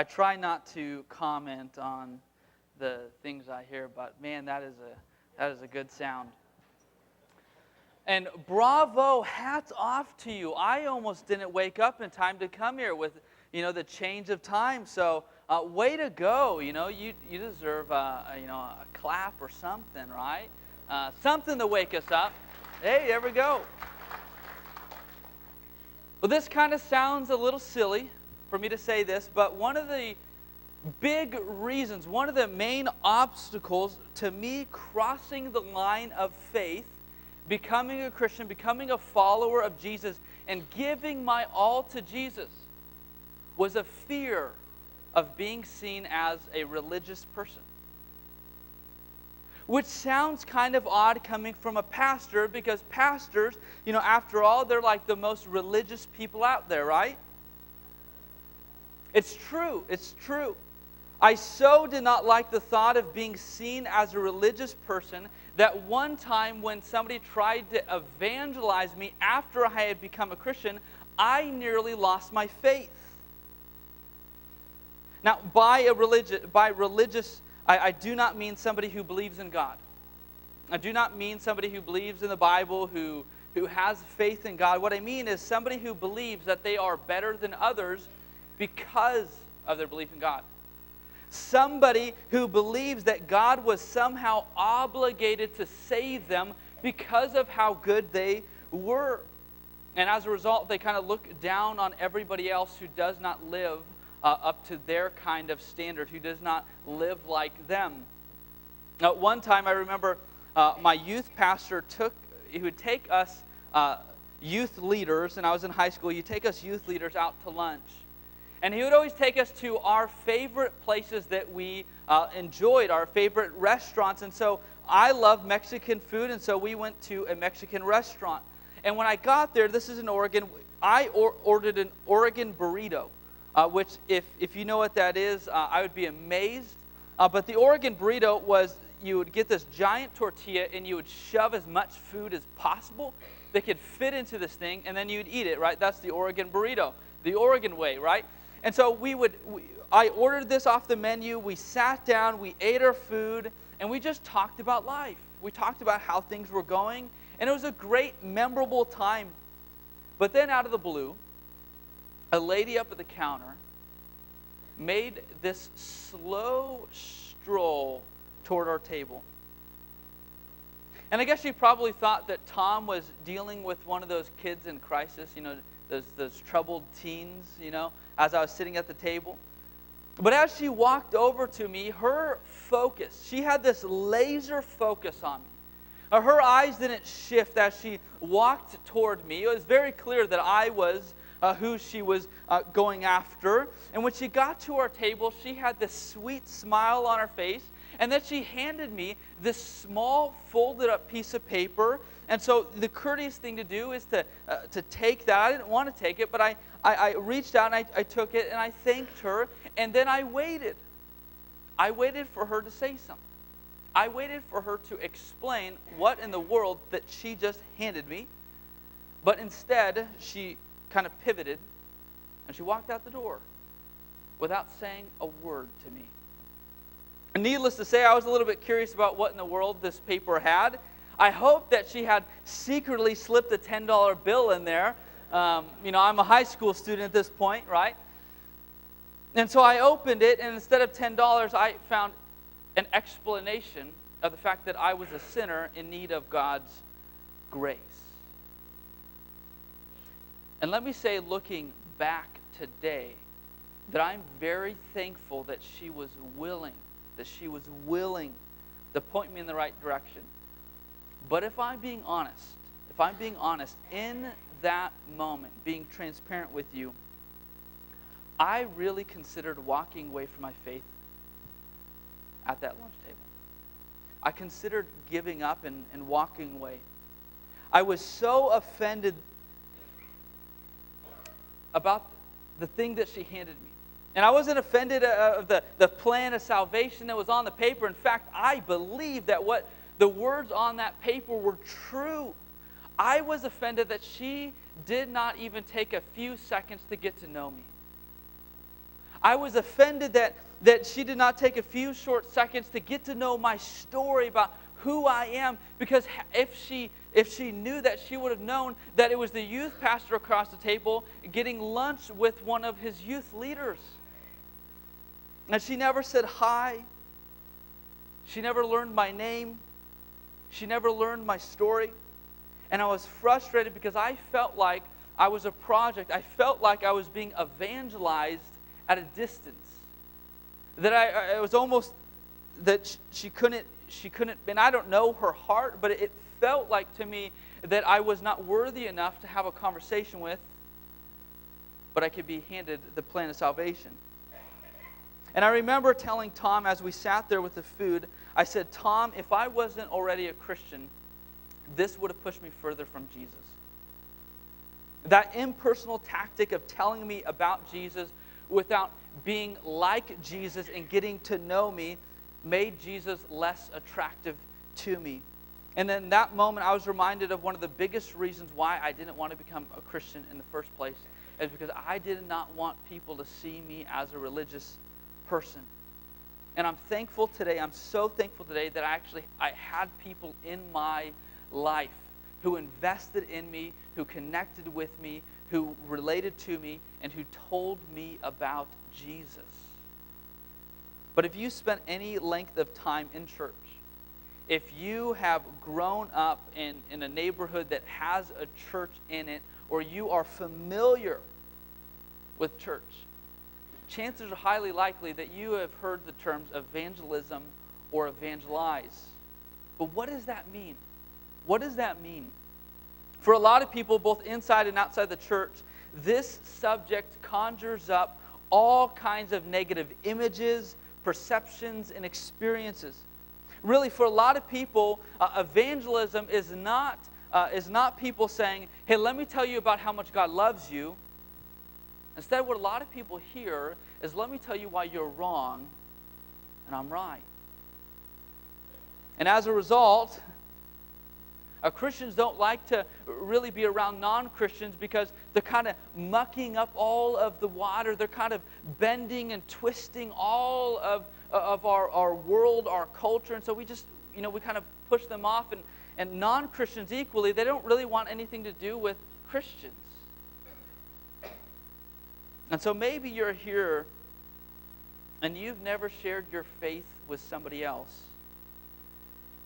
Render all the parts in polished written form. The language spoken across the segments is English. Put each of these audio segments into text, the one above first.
I try not to comment on the things I hear, but man, that is a good sound. And bravo, hats off to you. I almost didn't wake up in time to come here with, the change of time. So, way to go. You deserve a clap or something, right? Something to wake us up. Hey, there we go. Well, this kind of sounds a little silly for me to say this, but one of the big reasons, one of the main obstacles to me crossing the line of faith, becoming a Christian, becoming a follower of Jesus, and giving my all to Jesus was a fear of being seen as a religious person. Which sounds kind of odd coming from a pastor, because pastors, after all, they're like the most religious people out there, right? It's true. It's true. I so did not like the thought of being seen as a religious person that one time when somebody tried to evangelize me after I had become a Christian, I nearly lost my faith. Now, by religious, I do not mean somebody who believes in God. I do not mean somebody who believes in the Bible, who has faith in God. What I mean is somebody who believes that they are better than others because of their belief in God. Somebody who believes that God was somehow obligated to save them because of how good they were. And as a result, they kind of look down on everybody else who does not live up to their kind of standard, who does not live like them. One time I remember my youth pastor he would take us youth leaders, and I was in high school, he'd take us youth leaders out to lunch. And he would always take us to our favorite places that we enjoyed, our favorite restaurants. And so I love Mexican food, and so we went to a Mexican restaurant. And when I got there, this is in Oregon, I ordered an Oregon burrito, which if you know what that is, I would be amazed. But the Oregon burrito was, you would get this giant tortilla, and you would shove as much food as possible that could fit into this thing, and then you'd eat it, right? That's the Oregon burrito, the Oregon way, right? And so I ordered this off the menu, we sat down, we ate our food, and we just talked about life. We talked about how things were going, and it was a great, memorable time. But then out of the blue, a lady up at the counter made this slow stroll toward our table. And I guess she probably thought that Tom was dealing with one of those kids in crisis, those troubled teens, as I was sitting at the table. But as she walked over to me, her focus, she had this laser focus on me. Her eyes didn't shift as she walked toward me. It was very clear that I was who she was going after. And when she got to our table, she had this sweet smile on her face. And then she handed me this small folded up piece of paper. And so the courteous thing to do is to take that. I didn't want to take it, but I reached out and I took it and I thanked her. And then I waited. I waited for her to say something. I waited for her to explain what in the world that she just handed me. But instead, she kind of pivoted and she walked out the door without saying a word to me. Needless to say, I was a little bit curious about what in the world this paper had. I hoped that she had secretly slipped a $10 bill in there. I'm a high school student at this point, right? And so I opened it, and instead of $10, I found an explanation of the fact that I was a sinner in need of God's grace. And let me say, looking back today, that I'm very thankful that she was willing to point me in the right direction. But if I'm being honest, in that moment, being transparent with you, I really considered walking away from my faith at that lunch table. I considered giving up and walking away. I was so offended about the thing that she handed me. And I wasn't offended of the plan of salvation that was on the paper. In fact, I believed that what the words on that paper were true. I was offended that she did not even take a few seconds to get to know me. I was offended that she did not take a few short seconds to get to know my story about who I am, because if she knew that, she would have known that it was the youth pastor across the table getting lunch with one of his youth leaders. And she never said hi. She never learned my name. She never learned my story. And I was frustrated because I felt like I was a project. I felt like I was being evangelized at a distance. That it was almost that she couldn't, and I don't know her heart, but it felt like to me that I was not worthy enough to have a conversation with, but I could be handed the plan of salvation. And I remember telling Tom as we sat there with the food, I said, Tom, if I wasn't already a Christian, this would have pushed me further from Jesus. That impersonal tactic of telling me about Jesus without being like Jesus and getting to know me made Jesus less attractive to me. And in that moment, I was reminded of one of the biggest reasons why I didn't want to become a Christian in the first place, is because I did not want people to see me as a religious person. And I'm thankful today, I'm so thankful today that I had people in my life who invested in me, who connected with me, who related to me, and who told me about Jesus. But if you spent any length of time in church, if you have grown up in a neighborhood that has a church in it, or you are familiar with church, chances are highly likely that you have heard the terms evangelism or evangelize. But what does that mean? What does that mean? For a lot of people, both inside and outside the church, this subject conjures up all kinds of negative images, perceptions, and experiences. Really, for a lot of people, evangelism is not people saying, hey, let me tell you about how much God loves you. Instead, what a lot of people hear is, let me tell you why you're wrong and I'm right. And as a result, Christians don't like to really be around non-Christians because they're kind of mucking up all of the water. They're kind of bending and twisting all of our world, our culture. And so we just, we kind of push them off. And non-Christians equally, they don't really want anything to do with Christians. And so maybe you're here and you've never shared your faith with somebody else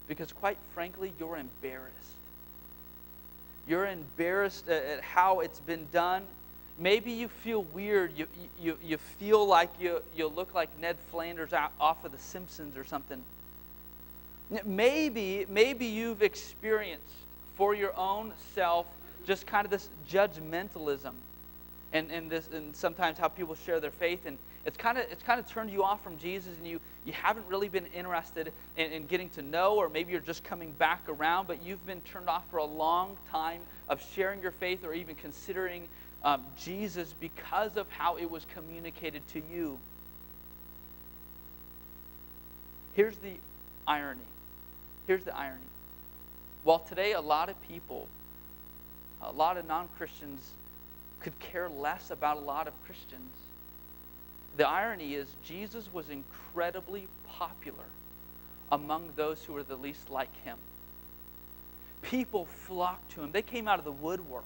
because, quite frankly, you're embarrassed. You're embarrassed at how it's been done. Maybe you feel weird. You feel like you look like Ned Flanders off of The Simpsons or something. Maybe you've experienced for your own self just kind of this judgmentalism. And sometimes how people share their faith, and it's kind of turned you off from Jesus, and you haven't really been interested in getting to know, or maybe you're just coming back around, but you've been turned off for a long time of sharing your faith or even considering Jesus because of how it was communicated to you. Here's the irony. While today a lot of people, a lot of non-Christians could care less about a lot of Christians, the irony is Jesus was incredibly popular among those who were the least like him. People flocked to him. They came out of the woodworks.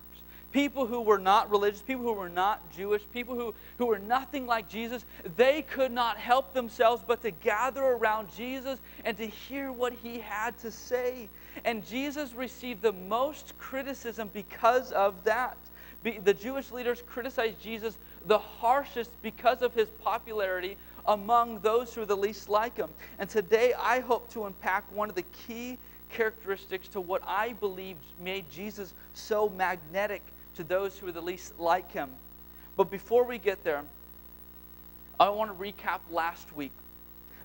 People who were not religious, people who were not Jewish, people who were nothing like Jesus, they could not help themselves but to gather around Jesus and to hear what he had to say. And Jesus received the most criticism because of that. The Jewish leaders criticized Jesus the harshest because of his popularity among those who are the least like him. And today I hope to unpack one of the key characteristics to what I believe made Jesus so magnetic to those who are the least like him. But before we get there, I want to recap last week.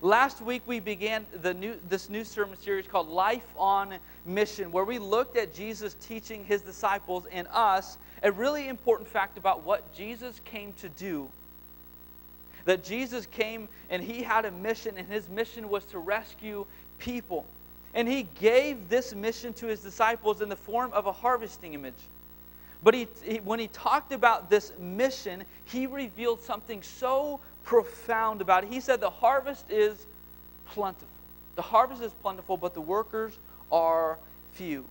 Last week we began this new sermon series called Life on Mission, where we looked at Jesus teaching his disciples and us a really important fact about what Jesus came to do. That Jesus came and he had a mission, and his mission was to rescue people. And he gave this mission to his disciples in the form of a harvesting image. But when he talked about this mission, he revealed something so profound about it. He said the harvest is plentiful. The harvest is plentiful, but the workers are few.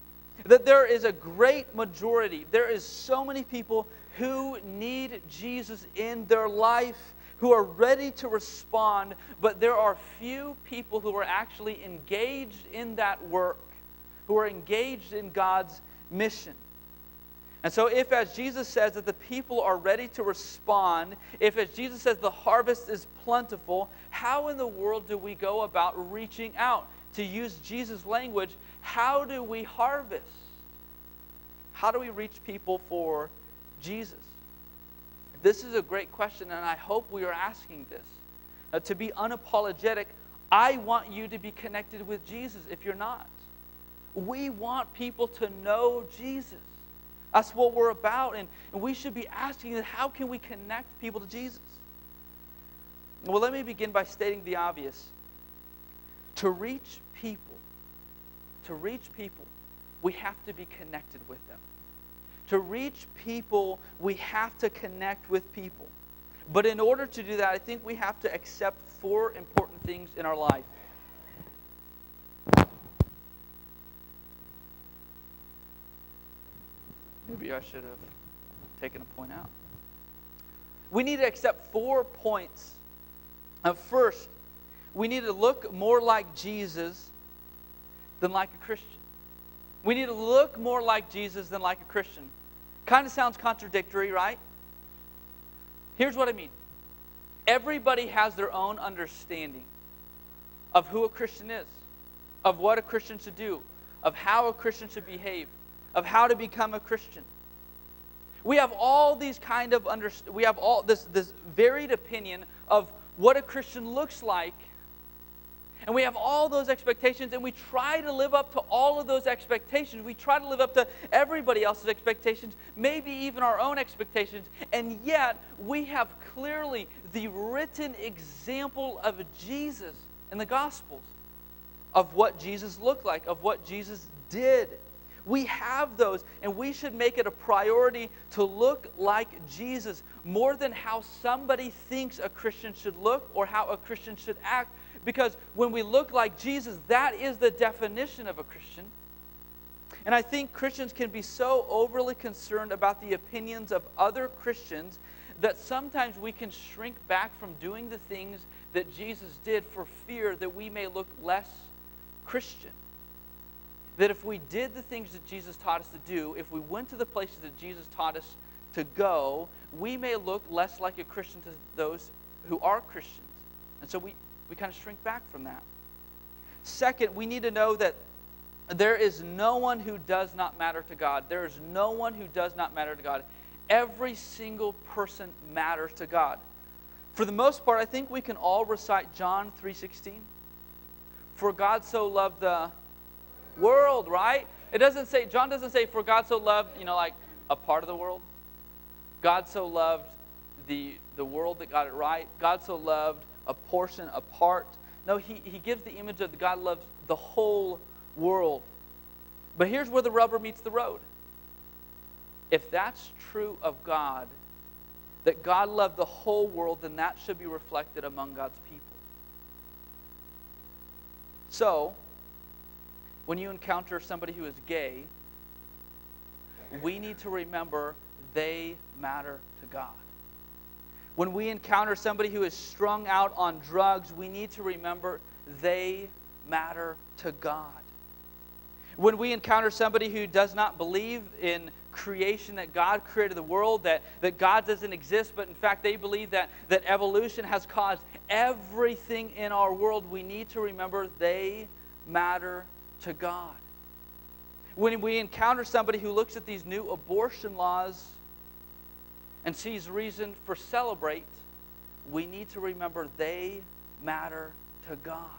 That there is a great majority. There is so many people who need Jesus in their life, who are ready to respond, but there are few people who are actually engaged in that work, who are engaged in God's mission. And so if, as Jesus says, that the people are ready to respond, if, as Jesus says, the harvest is plentiful, how in the world do we go about reaching out? To use Jesus' language, how do we harvest? How do we reach people for Jesus? This is a great question, and I hope we are asking this. To be unapologetic, I want you to be connected with Jesus if you're not. We want people to know Jesus. That's what we're about, and we should be asking that, how can we connect people to Jesus? Well, let me begin by stating the obvious. To reach people, we have to be connected with them. To reach people, we have to connect with people. But in order to do that, I think we have to accept 4 important things in our life. Maybe I should have taken a point out. We need to accept 4 points. First, we need to look more like Jesus than like a Christian. We need to look more like Jesus than like a Christian. Kind of sounds contradictory, right? Here's what I mean. Everybody has their own understanding of who a Christian is, of what a Christian should do, of how a Christian should behave, of how to become a Christian. We have all these kind of we have all this varied opinion of what a Christian looks like. And we have all those expectations, and we try to live up to all of those expectations. We try to live up to everybody else's expectations, maybe even our own expectations. And yet, we have clearly the written example of Jesus in the Gospels, of what Jesus looked like, of what Jesus did. We have those, and we should make it a priority to look like Jesus more than how somebody thinks a Christian should look or how a Christian should act. Because when we look like Jesus, that is the definition of a Christian. And I think Christians can be so overly concerned about the opinions of other Christians that sometimes we can shrink back from doing the things that Jesus did for fear that we may look less Christian. That if we did the things that Jesus taught us to do, if we went to the places that Jesus taught us to go, we may look less like a Christian to those who are Christians. And so we kind of shrink back from that. Second, we need to know that there is no one who does not matter to God. There is no one who does not matter to God. Every single person matters to God. For the most part, I think we can all recite John 3:16. For God so loved the world, right? It doesn't say, John doesn't say, for God so loved, like a part of the world. God so loved the world that got it right. God so loved a portion, a part. No, he gives the image of God loves the whole world. But here's where the rubber meets the road. If that's true of God, that God loved the whole world, then that should be reflected among God's people. So, when you encounter somebody who is gay, we need to remember they matter to God. When we encounter somebody who is strung out on drugs, we need to remember they matter to God. When we encounter somebody who does not believe in creation, that God created the world, that God doesn't exist, but in fact they believe that evolution has caused everything in our world, we need to remember they matter to God. When we encounter somebody who looks at these new abortion laws and sees reason for celebrate, we need to remember they matter to God.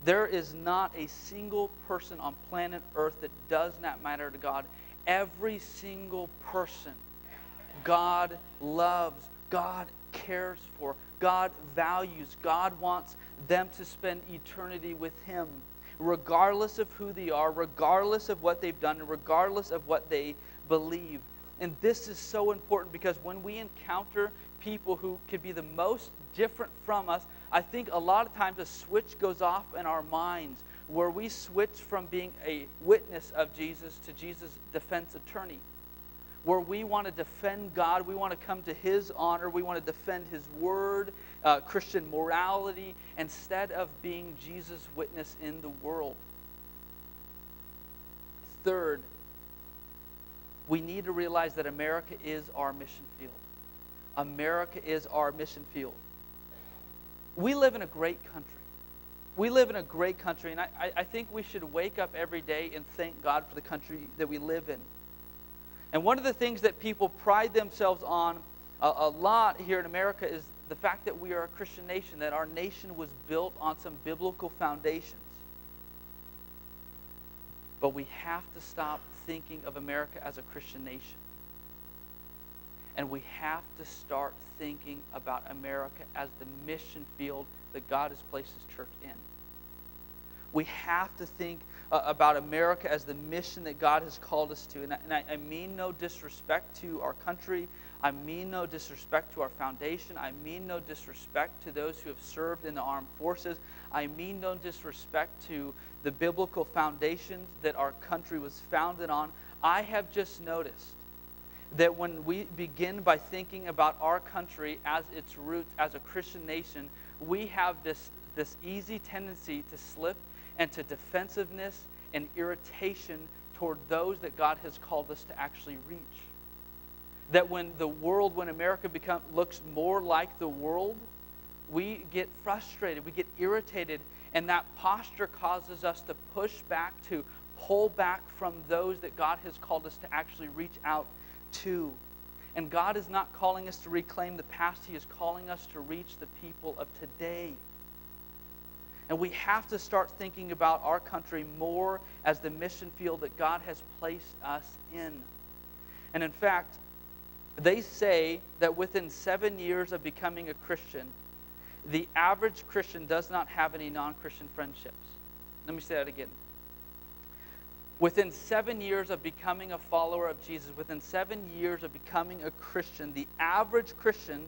There is not a single person on planet Earth that does not matter to God. Every single person God loves, God cares for, God values, God wants them to spend eternity with Him, regardless of who they are, regardless of what they've done, and regardless of what they believe. And this is so important because when we encounter people who could be the most different from us, I think a lot of times a switch goes off in our minds where we switch from being a witness of Jesus to Jesus' defense attorney. Where we want to defend God, we want to come to His honor, we want to defend His word, Christian morality, instead of being Jesus' witness in the world. Third, we need to realize that America is our mission field. America is our mission field. We live in a great country. We live in a great country, and I think we should wake up every day and thank God for the country that we live in. And one of the things that people pride themselves on a lot here in America is the fact that we are a Christian nation, that our nation was built on some biblical foundations. But we have to stop thinking of America as a Christian nation. And we have to start thinking about America as the mission field that God has placed His church in. We have to think about America as the mission that God has called us to. And I mean no disrespect to our country. I mean no disrespect to our foundation. I mean no disrespect to those who have served in the armed forces. I mean no disrespect to the biblical foundations that our country was founded on. I have just noticed that when we begin by thinking about our country as its roots, as a Christian nation, we have this easy tendency to slip into defensiveness and irritation toward those that God has called us to actually reach. That when America looks more like the world, we get frustrated, we get irritated, and that posture causes us to push back, to pull back from those that God has called us to actually reach out to. And God is not calling us to reclaim the past. He is calling us to reach the people of today. And we have to start thinking about our country more as the mission field that God has placed us in. And in fact, they say that within 7 years of becoming a Christian, the average Christian does not have any non-Christian friendships. Let me say that again. Within 7 years of becoming a follower of Jesus, within 7 years of becoming a Christian, the average Christian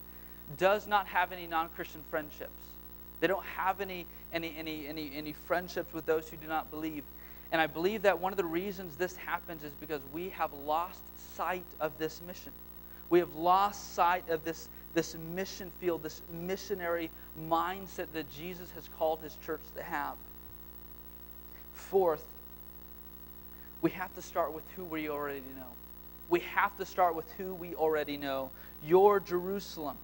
does not have any non-Christian friendships. They don't have any friendships with those who do not believe. And I believe that one of the reasons this happens is because we have lost sight of this mission. We have lost sight of this mission field, this missionary mindset that Jesus has called His church to have. Fourth, we have to start with who we already know. We have to start with who we already know. Your Jerusalem.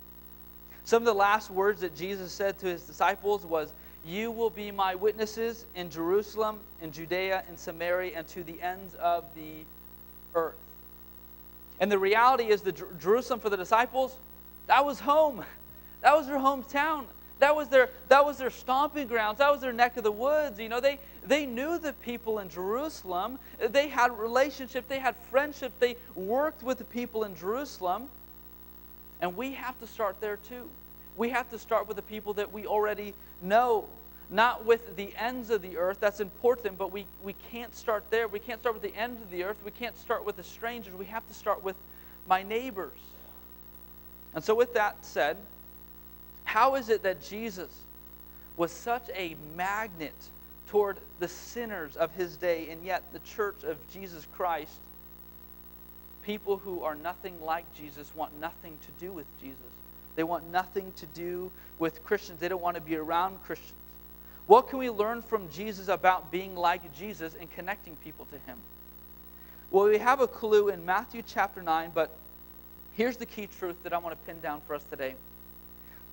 Some of the last words that Jesus said to His disciples was, "You will be my witnesses in Jerusalem, in Judea, in Samaria, and to the ends of the earth." And the reality is that Jerusalem for the disciples, that was home. That was their hometown. That was their stomping grounds. That was their neck of the woods. You know, they knew the people in Jerusalem. They had relationships. They had friendships. They worked with the people in Jerusalem. And we have to start there too. We have to start with the people that we already know. Not with the ends of the earth. That's important, but we can't start there. We can't start with the end of the earth. We can't start with the strangers. We have to start with my neighbors. And so with that said, how is it that Jesus was such a magnet toward the sinners of His day, and yet the church of Jesus Christ, people who are nothing like Jesus, want nothing to do with Jesus? They want nothing to do with Christians. They don't want to be around Christians. What can we learn from Jesus about being like Jesus and connecting people to Him? Well, we have a clue in Matthew chapter 9, but here's the key truth that I want to pin down for us today.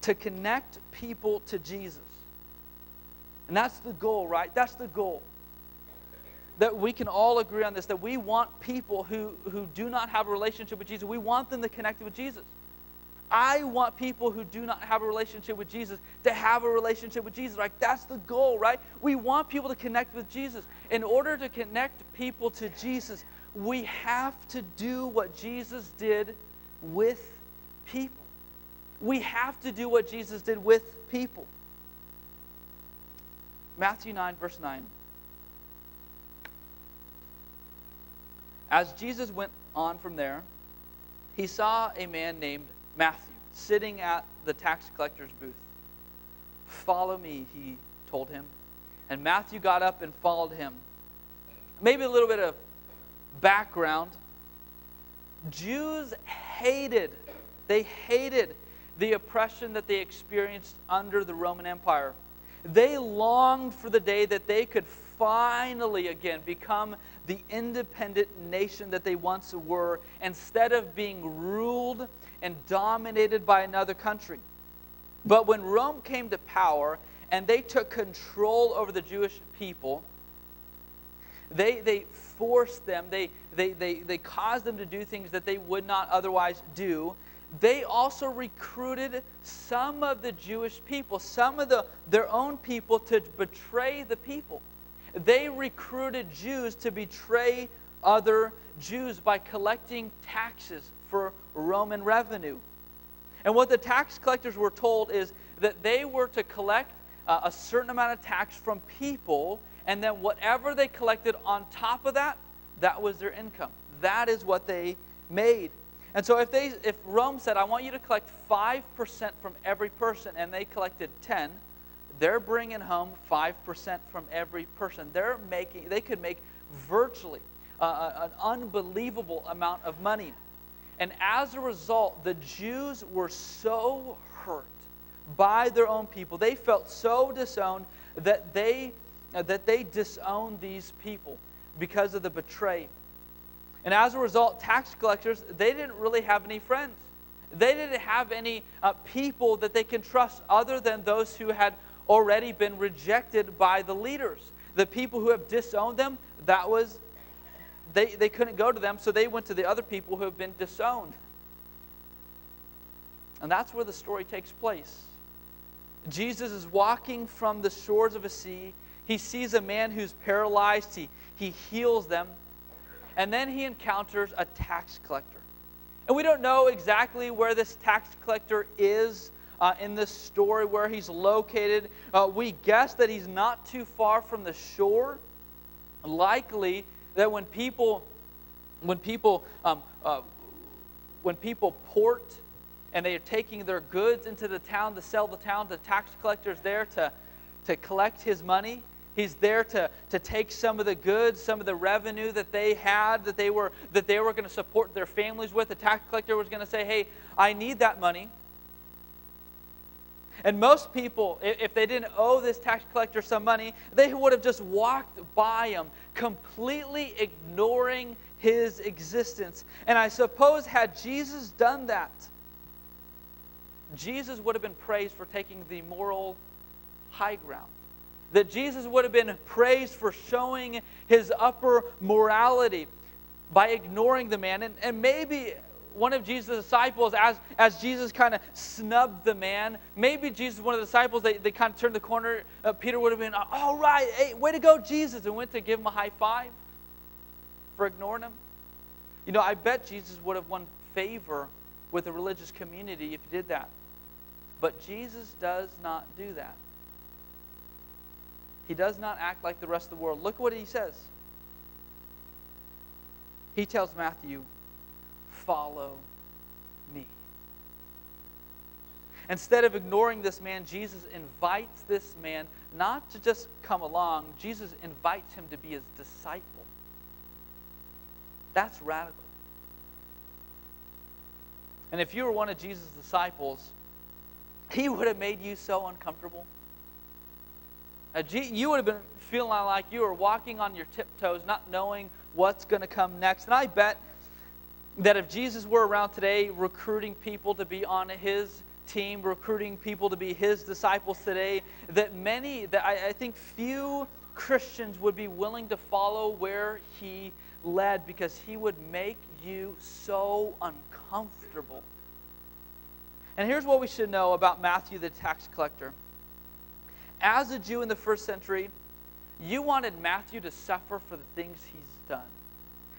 To connect people to Jesus. And that's the goal, right? That's the goal. That we can all agree on this, that we want people who do not have a relationship with Jesus, we want them to connect with Jesus. I want people who do not have a relationship with Jesus to have a relationship with Jesus. Like, that's the goal, right? We want people to connect with Jesus. In order to connect people to Jesus, we have to do what Jesus did with people. We have to do what Jesus did with people. Matthew 9, verse 9. As Jesus went on from there, he saw a man named Matthew sitting at the tax collector's booth. "Follow me," he told him. And Matthew got up and followed him. Maybe a little bit of background. Jews hated the oppression that they experienced under the Roman Empire. They longed for the day that they could finally again become the independent nation that they once were, instead of being ruled and dominated by another country. But when Rome came to power and they took control over the Jewish people, they forced them, they caused them to do things that they would not otherwise do. They also recruited some of the Jewish people, some of their own people, to betray the people. They recruited Jews to betray other Jews by collecting taxes for Roman revenue. And what the tax collectors were told is that they were to collect a certain amount of tax from people, and then whatever they collected on top of that, that was their income. That is what they made. And so if Rome said, "I want you to collect 5% from every person," and they collected 10, they're bringing home 5% from every person. They could make virtually an unbelievable amount of money. And as a result, the Jews were so hurt by their own people. They felt so disowned that they disowned these people because of the betray. And as a result, tax collectors, they didn't really have any friends. They didn't have any people that they can trust other than those who had already been rejected by the leaders. The people who have disowned them, they couldn't go to them, so they went to the other people who have been disowned. And that's where the story takes place. Jesus is walking from the shores of a sea. He sees a man who's paralyzed. He heals them. And then he encounters a tax collector. And we don't know exactly where this tax collector is in this story, where he's located. We guess that he's not too far from the shore. Likely that when people port and they are taking their goods into the town to sell the town, the tax collector's there to collect his money. He's there to take some of the goods, some of the revenue that they had, that they were going to support their families with. The tax collector was going to say, "Hey, I need that money." And most people, if they didn't owe this tax collector some money, they would have just walked by him, completely ignoring his existence. And I suppose had Jesus done that, Jesus would have been praised for taking the moral high ground. That Jesus would have been praised for showing his upper morality by ignoring the man. And maybe one of Jesus' disciples, as Jesus kind of snubbed the man, maybe Jesus, one of the disciples, they kind of turned the corner. Peter would have been, "All right, hey, way to go, Jesus," and went to give him a high five for ignoring him. You know, I bet Jesus would have won favor with the religious community if he did that. But Jesus does not do that. He does not act like the rest of the world. Look what he says. He tells Matthew, "Follow me." Instead of ignoring this man, Jesus invites this man not to just come along. Jesus invites him to be his disciple. That's radical. And if you were one of Jesus' disciples, he would have made you so uncomfortable. You would have been feeling like you were walking on your tiptoes, not knowing what's going to come next. And I bet that if Jesus were around today recruiting people to be on his team, recruiting people to be his disciples today, that I think few Christians would be willing to follow where he led, because he would make you so uncomfortable. And here's what we should know about Matthew the tax collector. As a Jew in the first century, you wanted Matthew to suffer for the things he's done.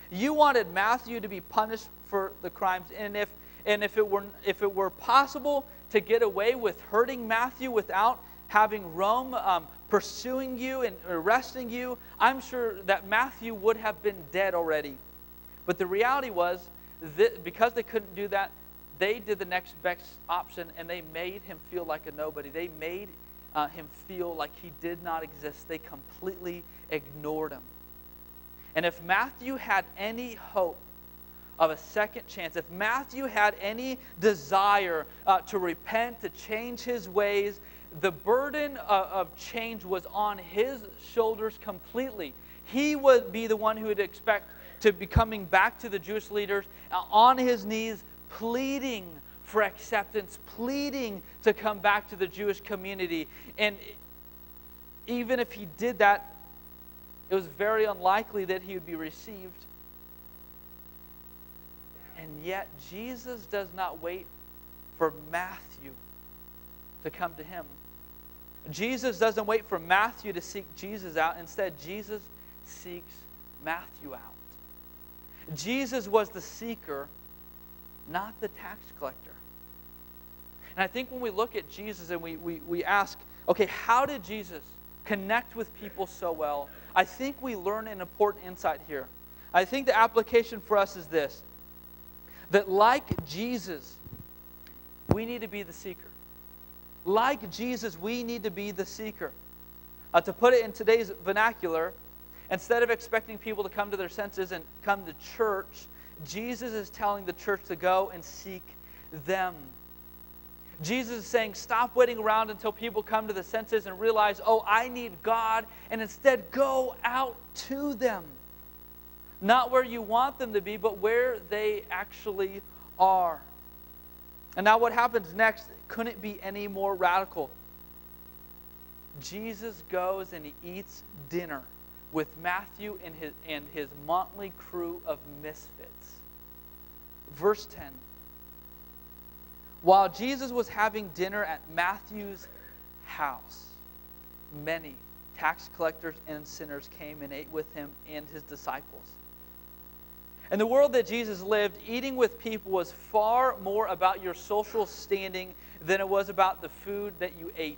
You wanted Matthew to be punished for the crimes. And if it were possible to get away with hurting Matthew without having Rome pursuing you and arresting you, I'm sure that Matthew would have been dead already. But the reality was because they couldn't do that, they did the next best option, and they made him feel like a nobody. They made him feel like he did not exist. They completely ignored him. And if Matthew had any hope of a second chance, if Matthew had any desire to repent, to change his ways, the burden of change was on his shoulders completely. He would be the one who would expect to be coming back to the Jewish leaders on his knees, pleading for acceptance, pleading to come back to the Jewish community. And even if he did that, it was very unlikely that he would be received. And yet, Jesus does not wait for Matthew to come to him. Jesus doesn't wait for Matthew to seek Jesus out. Instead, Jesus seeks Matthew out. Jesus was the seeker, not the tax collector. And I think when we look at Jesus and we ask, okay, how did Jesus connect with people so well? I think we learn an important insight here. I think the application for us is this, that like Jesus, we need to be the seeker. Like Jesus, we need to be the seeker. To put it in today's vernacular, instead of expecting people to come to their senses and come to church, Jesus is telling the church to go and seek them. Jesus is saying, stop waiting around until people come to the senses and realize, oh, I need God, and instead go out to them. Not where you want them to be, but where they actually are. And now what happens next couldn't be any more radical. Jesus goes and he eats dinner with Matthew and his motley crew of misfits. Verse 10. While Jesus was having dinner at Matthew's house, many tax collectors and sinners came and ate with him and his disciples. In the world that Jesus lived, eating with people was far more about your social standing than it was about the food that you ate.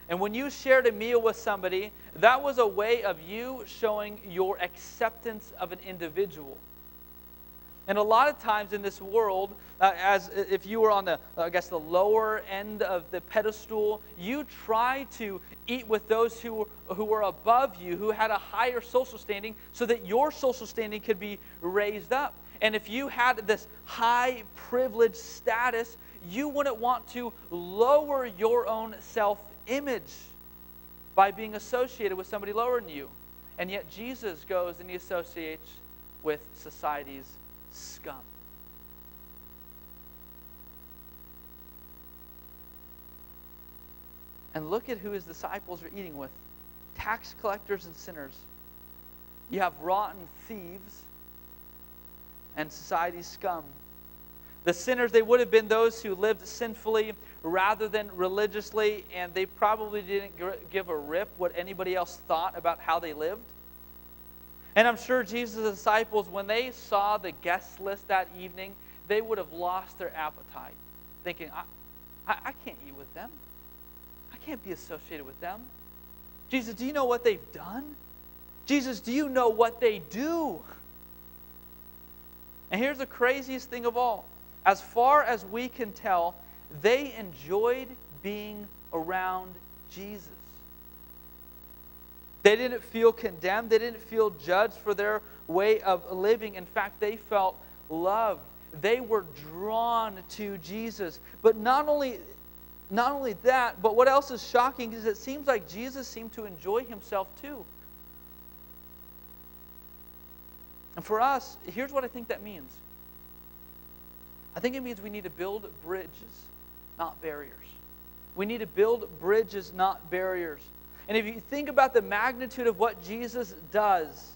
And when you shared a meal with somebody, that was a way of you showing your acceptance of an individual. And a lot of times in this world, as if you were on the lower end of the pedestal, you try to eat with those who were above you, who had a higher social standing, so that your social standing could be raised up. And if you had this high privileged status, you wouldn't want to lower your own self-image by being associated with somebody lower than you. And yet Jesus goes and he associates with society's scum. And look at who his disciples are eating with. Tax collectors and sinners. You have rotten thieves and society's scum. The sinners, they would have been those who lived sinfully rather than religiously, and they probably didn't give a rip what anybody else thought about how they lived. And I'm sure Jesus' disciples, when they saw the guest list that evening, they would have lost their appetite, thinking, I can't eat with them. I can't be associated with them. Jesus, do you know what they've done? Jesus, do you know what they do? And here's the craziest thing of all. As far as we can tell, they enjoyed being around Jesus. They didn't feel condemned. They didn't feel judged for their way of living. In fact, they felt loved. They were drawn to Jesus. But not only that, but what else is shocking is it seems like Jesus seemed to enjoy himself too. And for us, here's what I think that means. I think it means we need to build bridges, not barriers. We need to build bridges, not barriers. And if you think about the magnitude of what Jesus does,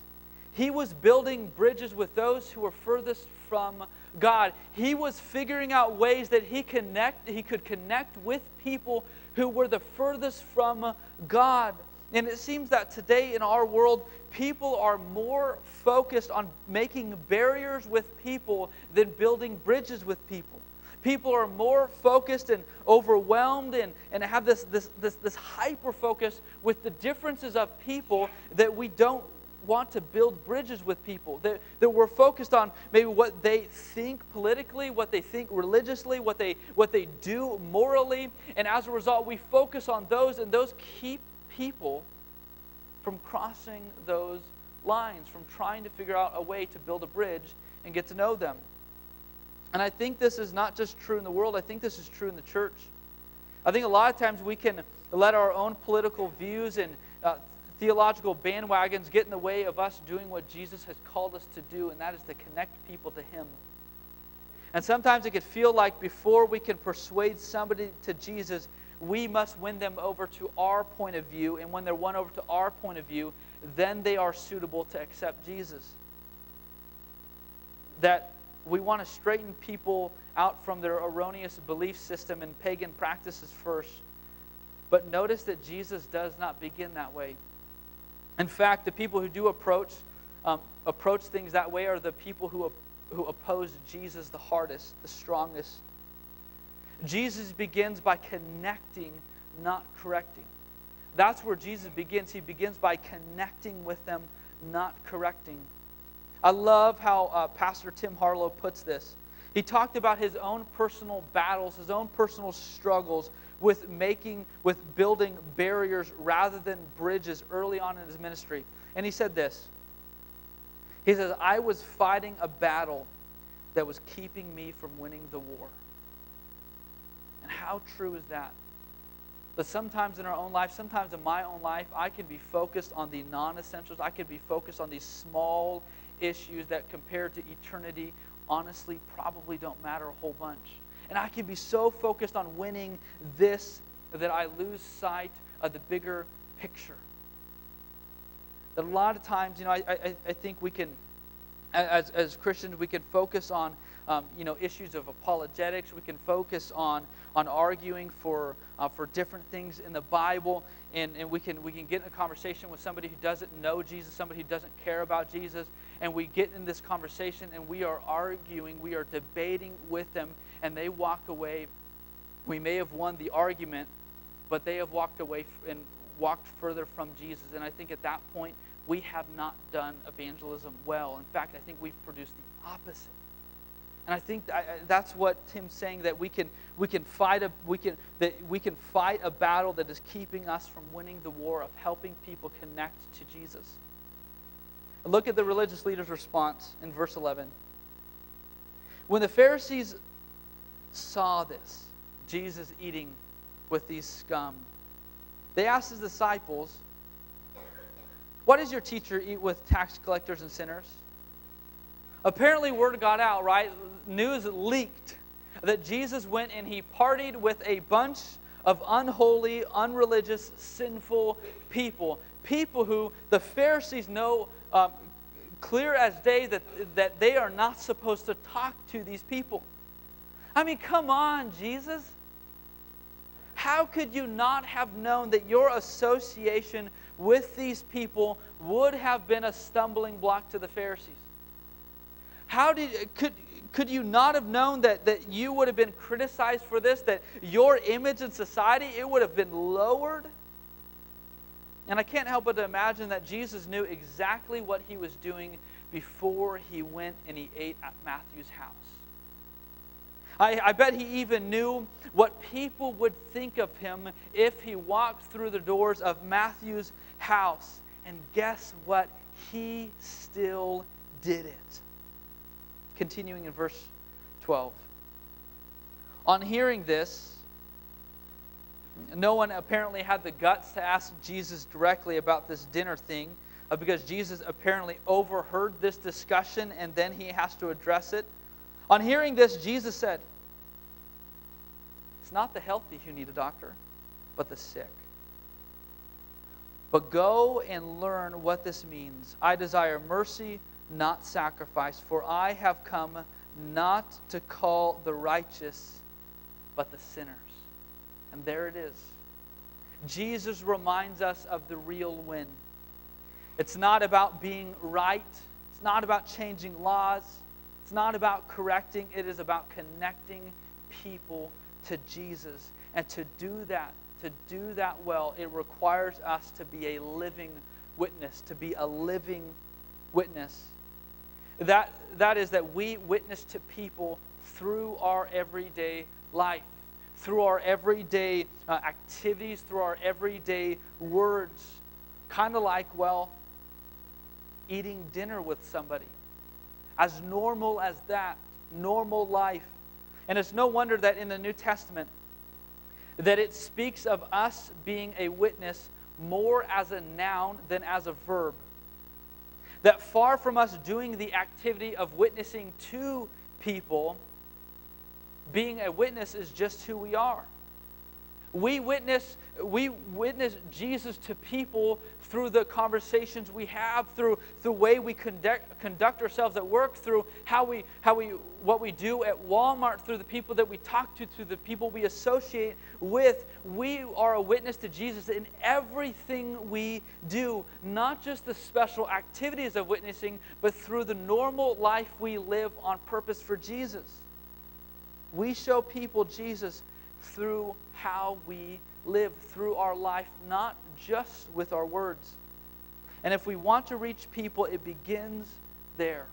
he was building bridges with those who were furthest from God. He was figuring out ways that he could connect with people who were the furthest from God. And it seems that today in our world, people are more focused on making barriers with people than building bridges with people. People are more focused and overwhelmed and have this hyper focus with the differences of people that we don't want to build bridges with people, that we're focused on maybe what they think politically, what they think religiously, what they do morally, and as a result, we focus on those, and those keep people from crossing those lines, from trying to figure out a way to build a bridge and get to know them. And I think this is not just true in the world, I think this is true in the church. I think a lot of times we can let our own political views and theological bandwagons get in the way of us doing what Jesus has called us to do, and that is to connect people to Him. And sometimes it can feel like before we can persuade somebody to Jesus, we must win them over to our point of view, and when they're won over to our point of view, then they are suitable to accept Jesus. That we want to straighten people out from their erroneous belief system and pagan practices first. But notice that Jesus does not begin that way. In fact, the people who do approach things that way are the people who oppose Jesus the hardest, the strongest. Jesus begins by connecting, not correcting. That's where Jesus begins. He begins by connecting with them, not correcting. I love how Pastor Tim Harlow puts this. He talked about his own personal battles, his own personal struggles with building barriers rather than bridges early on in his ministry. And he said this. He says, I was fighting a battle that was keeping me from winning the war. And how true is that? But sometimes in our own life, sometimes in my own life, I can be focused on the non-essentials. I can be focused on these small issues that compared to eternity, honestly, probably don't matter a whole bunch. And I can be so focused on winning this that I lose sight of the bigger picture. That a lot of times, I think we can, as Christians, we can focus on issues of apologetics. We can focus on arguing for different things in the Bible, and we can get in a conversation with somebody who doesn't know Jesus, somebody who doesn't care about Jesus, and we get in this conversation and we are arguing, we are debating with them, and they walk away. We may have won the argument, but they have walked away and walked further from Jesus. And I think at that point we have not done evangelism well. In fact, I think we've produced the opposite. And I think that's what Tim's saying, that we can fight a battle that is keeping us from winning the war of helping people connect to Jesus. Look at the religious leaders' response in verse 11. When the Pharisees saw this, Jesus eating with these scum, they asked his disciples, "Why does your teacher eat with tax collectors and sinners?" Apparently word got out, right? News leaked that Jesus went and he partied with a bunch of unholy, unreligious, sinful people. People who the Pharisees know clear as day that they are not supposed to talk to these people. I mean, come on, Jesus. How could you not have known that your association with these people would have been a stumbling block to the Pharisees? Could you not have known that you would have been criticized for this, that your image in society, it would have been lowered? And I can't help but to imagine that Jesus knew exactly what he was doing before he went and he ate at Matthew's house. I bet he even knew what people would think of him if he walked through the doors of Matthew's house. And guess what? He still did it. Continuing in verse 12. On hearing this, no one apparently had the guts to ask Jesus directly about this dinner thing, because Jesus apparently overheard this discussion and then he has to address it. On hearing this, Jesus said, "It's not the healthy who need a doctor, but the sick. But go and learn what this means. I desire mercy, not sacrifice, for I have come not to call the righteous, but the sinners." And there it is. Jesus reminds us of the real win. It's not about being right. It's not about changing laws. It's not about correcting. It is about connecting people to Jesus. And to do that well, it requires us to be a living witness, to be a living witness. That is that we witness to people through our everyday life, through our everyday activities, through our everyday words. Kind of like, well, eating dinner with somebody. As normal as that, normal life. And it's no wonder that in the New Testament, that it speaks of us being a witness more as a noun than as a verb. That far from us doing the activity of witnessing to people, being a witness is just who we are. We witness Jesus to people through the conversations we have, through the way we conduct ourselves at work, through what we do at Walmart, through the people that we talk to, through the people we associate with. We are a witness to Jesus in everything we do, not just the special activities of witnessing, but through the normal life we live on purpose for Jesus. We show people Jesus through how we live, through our life, not just with our words. And if we want to reach people, it begins there.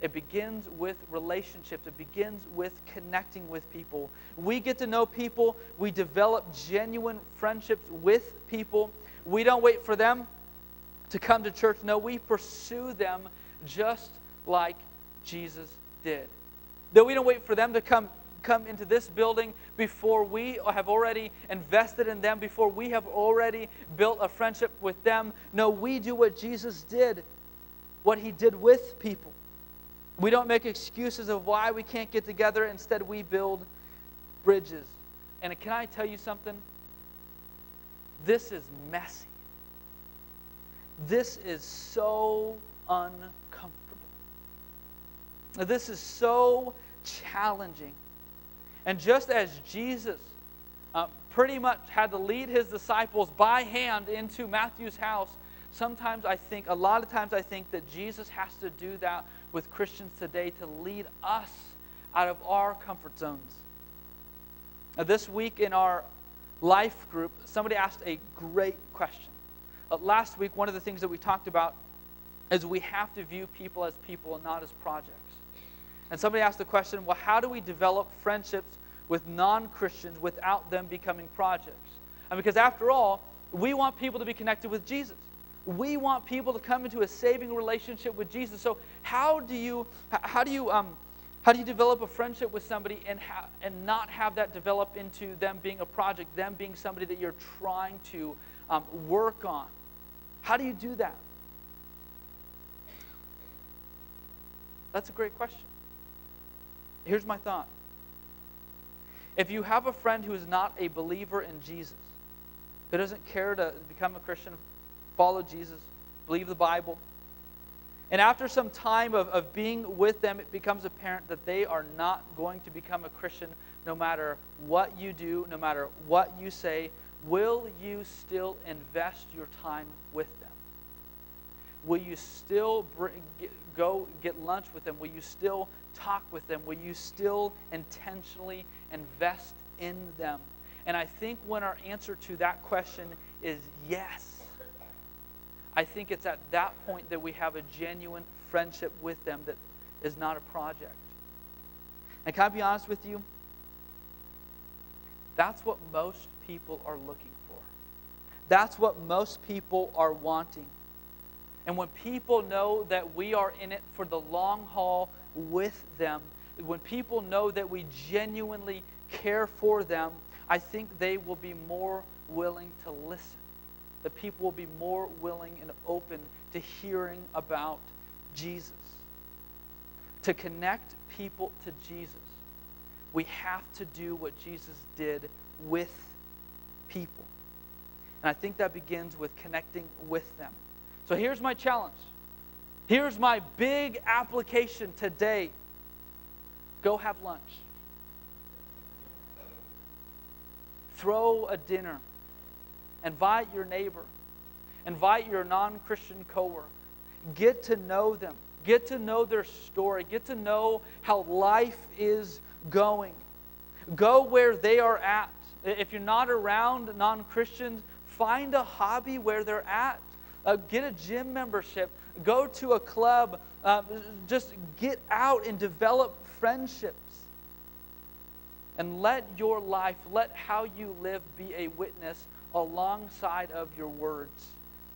It begins with relationships. It begins with connecting with people. We get to know people. We develop genuine friendships with people. We don't wait for them to come to church. No, we pursue them just like Jesus did. That we don't wait for them to come into this building before we have already invested in them, before we have already built a friendship with them. No, we do what Jesus did, what He did with people. We don't make excuses of why we can't get together. Instead, we build bridges. And can I tell you something? This is messy. This is so uncomfortable. This is so challenging. And just as Jesus pretty much had to lead His disciples by hand into Matthew's house, a lot of times I think that Jesus has to do that with Christians today to lead us out of our comfort zones. This week in our life group, somebody asked a great question. Last week, one of the things that we talked about is we have to view people as people and not as projects. And somebody asked the question, well, how do we develop friendships with non-Christians without them becoming projects? And because after all, we want people to be connected with Jesus. We want people to come into a saving relationship with Jesus. So how do you develop a friendship with somebody and not have that develop into them being a project, them being somebody that you're trying to work on? How do you do that? That's a great question. Here's my thought. If you have a friend who is not a believer in Jesus, who doesn't care to become a Christian, follow Jesus, believe the Bible, and after some time of being with them, it becomes apparent that they are not going to become a Christian no matter what you do, no matter what you say, will you still invest your time with them? Will you still go get lunch with them? Will you still talk with them? Will you still intentionally invest in them? And I think when our answer to that question is yes, I think it's at that point that we have a genuine friendship with them that is not a project. And can I be honest with you? That's what most people are looking for. That's what most people are wanting. And when people know that we are in it for the long haul with them, when people know that we genuinely care for them, I think they will be more willing to listen. The people will be more willing and open to hearing about Jesus. To connect people to Jesus, we have to do what Jesus did with people. And I think that begins with connecting with them. So here's my challenge. Here's my big application today. Go have lunch. Throw a dinner. Invite your neighbor. Invite your non-Christian coworker. Get to know them. Get to know their story. Get to know how life is going. Go where they are at. If you're not around non-Christians, find a hobby where they're at. Get a gym membership. Go to a club. Just get out and develop friendships. And let your life, let how you live be a witness alongside of your words.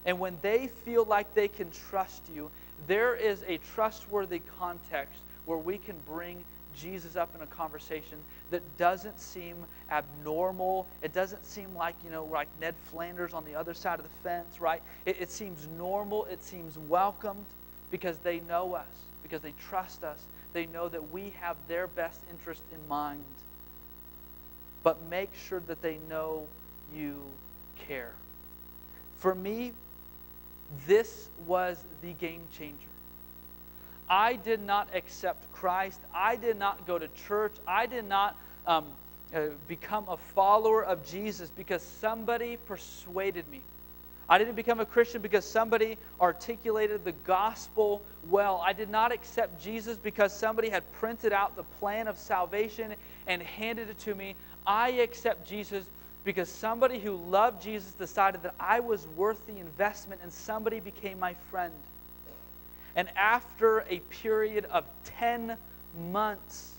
And when they feel like they can trust you, there is a trustworthy context where we can bring Jesus up in a conversation that doesn't seem abnormal. It doesn't seem like, like Ned Flanders on the other side of the fence, right? It seems normal. It seems welcomed because they know us, because they trust us. They know that we have their best interest in mind. But make sure that they know you care. For me, this was the game changer. I did not accept Christ. I did not go to church. I did not become a follower of Jesus because somebody persuaded me. I didn't become a Christian because somebody articulated the gospel well. I did not accept Jesus because somebody had printed out the plan of salvation and handed it to me. I accept Jesus because somebody who loved Jesus decided that I was worth the investment, and somebody became my friend. And after a period of 10 months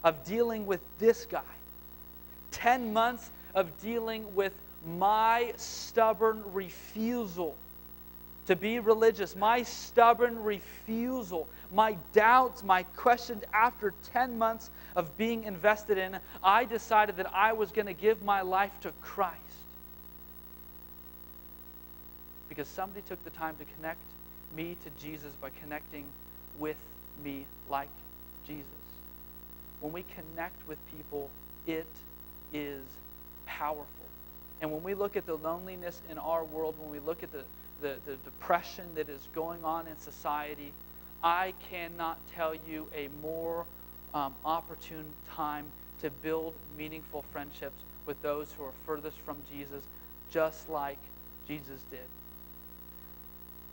of dealing with this guy, 10 months of dealing with my stubborn refusal to be religious, my stubborn refusal, my doubts, my questions, after 10 months of being invested in, I decided that I was going to give my life to Christ. Because somebody took the time to connect me to Jesus by connecting with me like Jesus. When we connect with people, it is powerful. And when we look at the loneliness in our world, when we look at the depression that is going on in society, I cannot tell you a more opportune time to build meaningful friendships with those who are furthest from Jesus, just like Jesus did.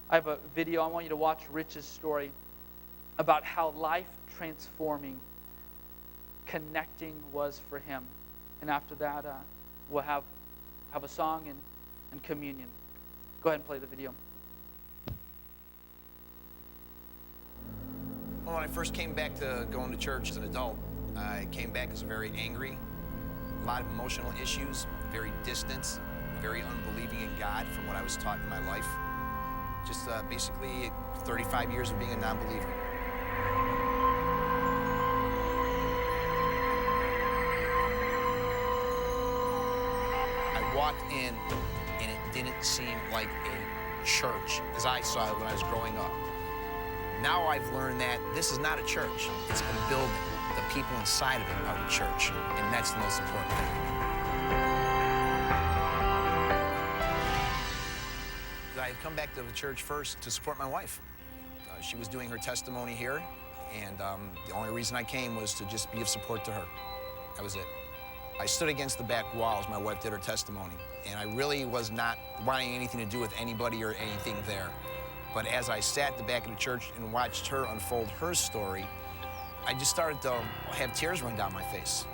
I have a video. I want you to watch Rich's story about how life-transforming connecting was for him. And after that, we'll have a song and communion. Go ahead and play the video. Well, when I first came back to going to church as an adult, I came back as very angry, a lot of emotional issues, very distant, very unbelieving in God from what I was taught in my life. Just basically 35 years of being a non-believer. I walked in and it didn't seem like a church as I saw it when I was growing up. Now I've learned that this is not a church. It's a building. The people inside of it are the church, and that's the most important thing. I had come back to the church first to support my wife. She was doing her testimony here, and the only reason I came was to just be of support to her. That was it. I stood against the back wall as my wife did her testimony, and I really was not wanting anything to do with anybody or anything there. But as I sat at the back of the church and watched her unfold her story, I just started to have tears run down my face.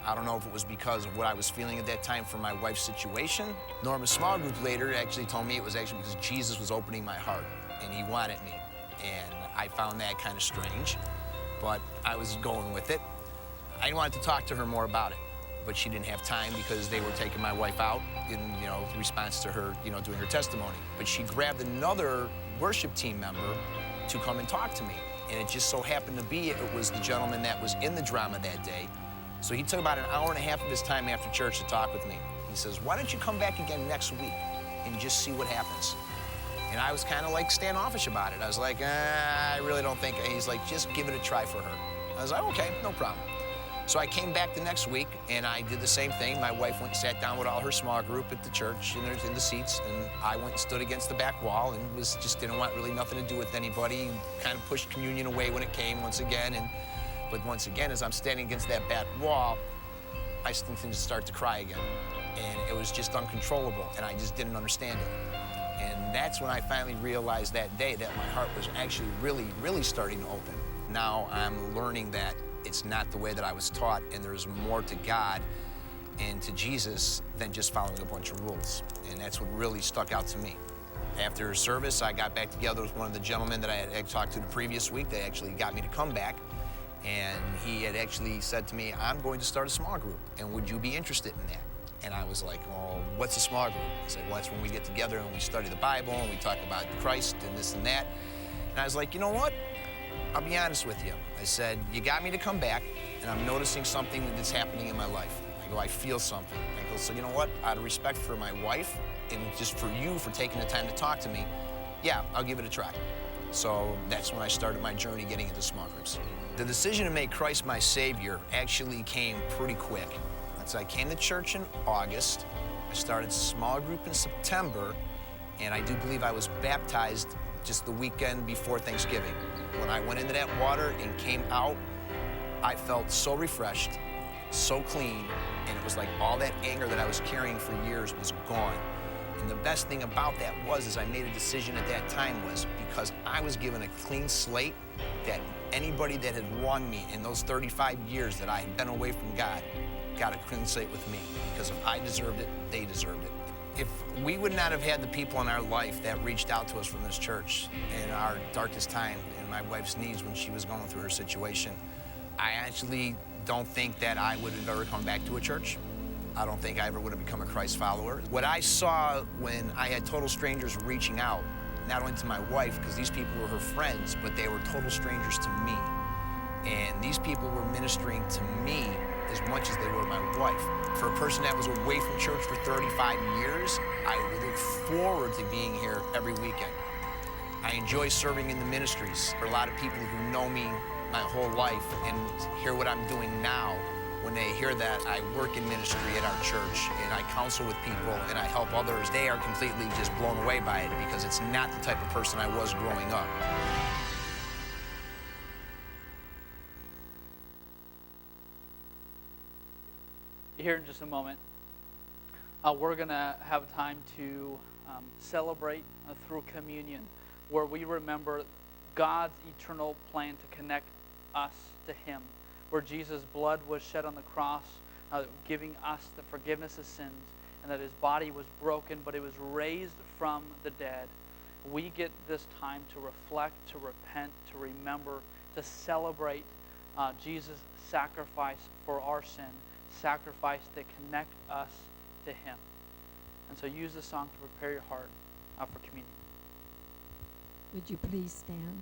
I don't know if it was because of what I was feeling at that time for my wife's situation. Norma's small group later actually told me it was actually because Jesus was opening my heart and he wanted me. And I found that kind of strange, but I was going with it. I wanted to talk to her more about it, but she didn't have time because they were taking my wife out in response to her doing her testimony. But she grabbed another worship team member to come and talk to me. And it just so happened to be it was the gentleman that was in the drama that day. So he took about an hour and a half of his time after church to talk with me. He says, why don't you come back again next week and just see what happens? And I was kind of like standoffish about it. I was like, I really don't think. And he's like, just give it a try for her. I was like, okay, no problem. So I came back the next week and I did the same thing. My wife went and sat down with all her small group at the church in the seats, and I went and stood against the back wall and didn't want really nothing to do with anybody, and kind of pushed communion away when it came once again. But once again, as I'm standing against that back wall, I started to cry again. And it was just uncontrollable, and I just didn't understand it. And that's when I finally realized that day that my heart was actually really, really starting to open. Now I'm learning that it's not the way that I was taught, and there's more to God and to Jesus than just following a bunch of rules. And that's what really stuck out to me. After service, I got back together with one of the gentlemen that I had talked to the previous week. They actually got me to come back. And he had actually said to me, I'm going to start a small group, and would you be interested in that? And I was like, well, what's a small group? He said, well, it's when we get together and we study the Bible and we talk about Christ and this and that. And I was like, you know what? I'll be honest with you. I said, you got me to come back, and I'm noticing something that's happening in my life. I go, I feel something. I go, so you know what? Out of respect for my wife and just for you for taking the time to talk to me, yeah, I'll give it a try. So that's when I started my journey getting into small groups. The decision to make Christ my Savior actually came pretty quick. So I came to church in August. I started a small group in September, and I do believe I was baptized just the weekend before Thanksgiving. When I went into that water and came out, I felt so refreshed, so clean, and it was like all that anger that I was carrying for years was gone. And the best thing about that was I made a decision at that time was because I was given a clean slate that anybody that had wronged me in those 35 years that I had been away from God got a clean slate with me. Because if I deserved it, they deserved it. If we would not have had the people in our life that reached out to us from this church in our darkest time, in my wife's needs when she was going through her situation, I actually don't think that I would have ever come back to a church. I don't think I ever would have become a Christ follower. What I saw when I had total strangers reaching out, not only to my wife, because these people were her friends, but they were total strangers to me. And these people were ministering to me as much as they were my wife. For a person that was away from church for 35 years, I look forward to being here every weekend. I enjoy serving in the ministries. For a lot of people who know me my whole life and hear what I'm doing now, when they hear that I work in ministry at our church and I counsel with people and I help others, they are completely just blown away by it because it's not the type of person I was growing up. Here in just a moment, we're going to have time to celebrate through communion, where we remember God's eternal plan to connect us to Him, where Jesus' blood was shed on the cross, giving us the forgiveness of sins, and that His body was broken, but it was raised from the dead. We get this time to reflect, to repent, to remember, to celebrate Jesus' sacrifice for our sin, sacrifice that connect us to Him. And so use this song to prepare your heart for communion. Would you please stand?